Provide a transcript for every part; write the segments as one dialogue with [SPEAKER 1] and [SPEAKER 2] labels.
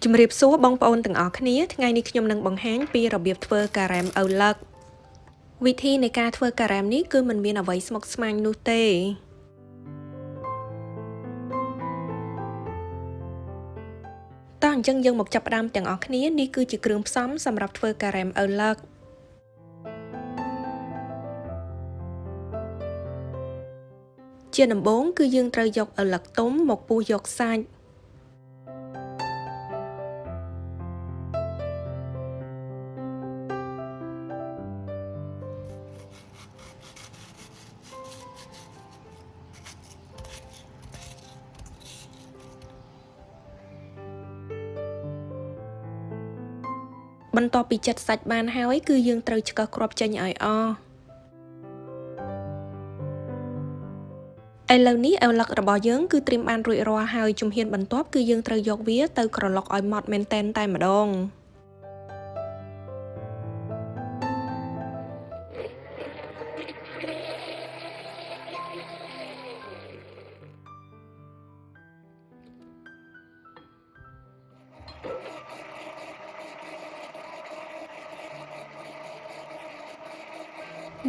[SPEAKER 1] ជំរាបសួរបងប្អូនទាំងអស់គ្នាថ្ងៃនេះខ្ញុំនឹងបង្ហាញពីរបៀបធ្វើការ៉េមឪឡឹកវិធីនៃការធ្វើការ៉េមនេះគឺមិនមានអ្វីស្មុគស្មាញនោះទេតោះអញ្ចឹងយើងមកចាប់ផ្ដើមទាំងអស់គ្នានេះគឺជាគ្រឿងផ្សំសម្រាប់ធ្វើការ៉េមឪឡឹកជាដំបូងគឺយើងត្រូវយកឪឡឹកទុំមកពុះយកសាច់បន្ទាប់ពីចិតសាច់បានហើយគឺយើងត្រូវឆ្កឹះគ្រាប់ចេញឲ្យអស់ឥឡូវនេះឪឡឹករបស់យើងគឺត្រៀមបានរួចរាល់ហើយជំហានបន្ទាប់គឺយើងត្រូវយកវាទៅក្រឡុកឲ្យម៉ត់មែនតែម្ដង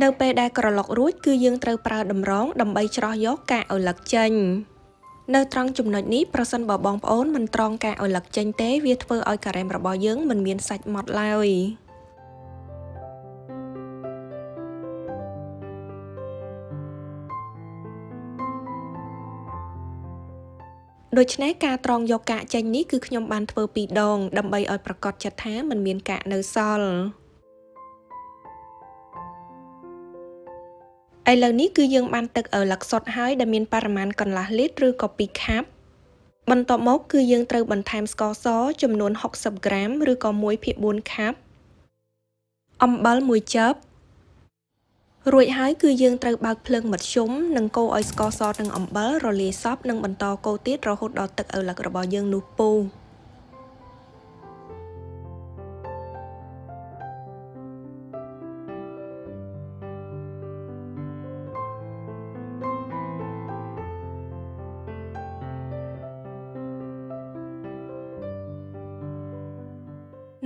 [SPEAKER 1] នៅពេលដែលក្រឡុករួចគឺយើងត្រូវប្រើតម្រងដើម្បីច្រោះយកកាកឪឡឹកចេញនៅត្រង់ចំណុចនេះប្រសិនបើបងប្អូនមិនត្រងកាកឪឡឹកចេញទេវាធ្វើឲ្យការ៉េមរបស់យើងមិនមានសាច់ម៉ត់ឡើយដូច្នេះការត្រងយកកាកចេញនេះគឺខ្ញុំបានធ្វើ2ដងដើម្បីឲ្យប្រាកដចិត្តថាមិនមានកាកនៅសល់ឥឡូវនេះគឺយើងបានទឹកឪឡឹកសុទ្ធហើយដែលមានបរិមាណកន្លះលីត្រឬក៏2ខាប់បន្ទាប់មកគឺយើងត្រូវបន្ថែមស្ករសចំនួន60ក្រាមឬក៏1/4ខាប់អំបិល1ចឹបរួចហើយគឺយើងត្រូវបើកភ្លើងមធ្យមនិងកូរឲ្យស្ករសនិងអំបិលរលាយសព្វនិងបន្តកូរទៀតរហូតដល់ទឹកឪឡឹករបស់យើងនោះពុះ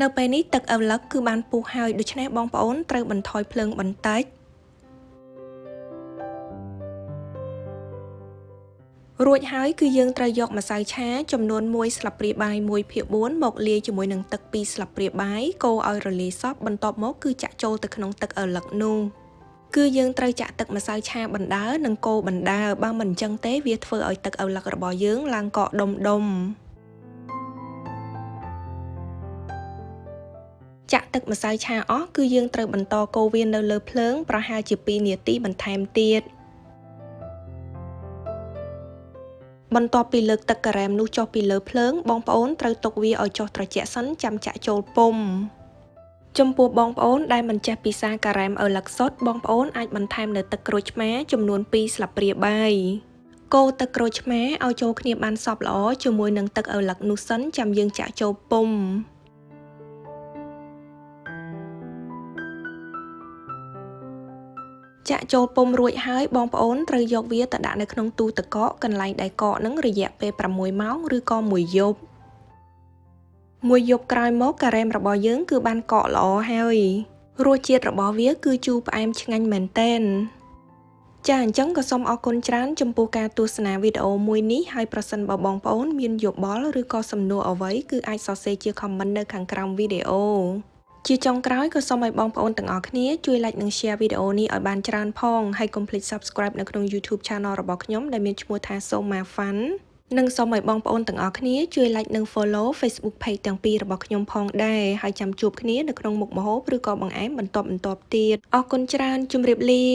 [SPEAKER 1] នៅពេលនេះទឹកឪឡឹកគឺបានពុះហើយដូច្នេះបងប្អូនត្រូវបន្ថយភ្លើងបន្តិចរួចហើយគឺយើងត្រូវយកម្សៅឆាចំនួន1ស្លាបព្រាបាយ1/4មកលាយជាមួយនឹងទឹក2ស្លាបព្រាបាយកូរឲ្យរលាយសព្វបន្ទាប់មកគឺចាក់ចូលទៅក្នុងទឹកឪឡឹកនោះគឺយើងត្រូវចាក់ទឹកម្សៅឆាបណ្ដើរនិងកូរបណ្ដើរបើមិនអញ្ចឹងទេវាធ្វើឲ្យទឹកឪឡឹករបស់យើងឡើងកកដុំចាក់ទឹកម្សៅឆាអស់គឺយើងត្រូវបន្តកូរវានៅលើភ្លើងប្រហែលជា2នាទីបន្ថែមទៀតបន្ទាប់ពីលើកទឹកការ៉េមនោះចុះពីលើភ្លើងបងប្អូនត្រូវទុកវាឲ្យចុះត្រជាក់សិនចាំចាក់ចូលពុម្ពចំពោះបងប្អូនដែលមិនចេះពិសាការ៉េមឪឡឹកសុទ្ធបងប្អូនអាចបន្ថែមនៅទឹកក្រូចឆ្មាចំនួន2ស្លាបព្រាបាយកូរទឹកក្រូចឆ្មាឲ្យចូលគ្នាបានសព្វល្អជាមួយនឹងទឹកឪឡឹកនោះសិនចាំយើងចាក់ចូលពុម្ពចាក់ចូលពុម្ពរួចហើយបងប្អូនត្រូវយកវាទៅដាក់នៅក្នុងទូទឹកកកកន្លែងដែលកកនឹងរយៈពេល6ម៉ោងឬក៏1យប់ក្រោយមកការ៉េមរបស់យើងគឺបានកកល្អហើយរសជាតិរបស់វាគឺជូរផ្អែមឆ្ងាញ់មែនទែនចាអញ្ចឹងក៏សូមអរគុណច្រើនចំពោះការទស្សនាវីដេអូមួយនេះហើយប្រសិនបើបងប្អូនមានយោបល់ឬក៏សំណួរអ្វីគឺអាចសរសេរជា comment នៅខាងក្រោមវីដេអូជាចុងក្រោយក៏សូមឲ្យបងប្អូនទាំងអស់គ្នាជួយ like និង share វីដេអូនេះឲ្យបានច្រើនផងហើយកុំភ្លេច subscribe នៅក្នុង YouTube Channel របស់ខ្ញុំដែលមានឈ្មោះថា Somar និងសូមឲ្យបងប្អូនទាំងអស់គ្នាជួយ like និង follow Facebook page ទាំងពីររបស់ខ្ញុំផងដែរហើយចាំជួបគ្នានៅក្នុងមុខម្ហូបឬក៏បង្អែមបន្តទៀតអរគុណច្រើនជម្រាបលា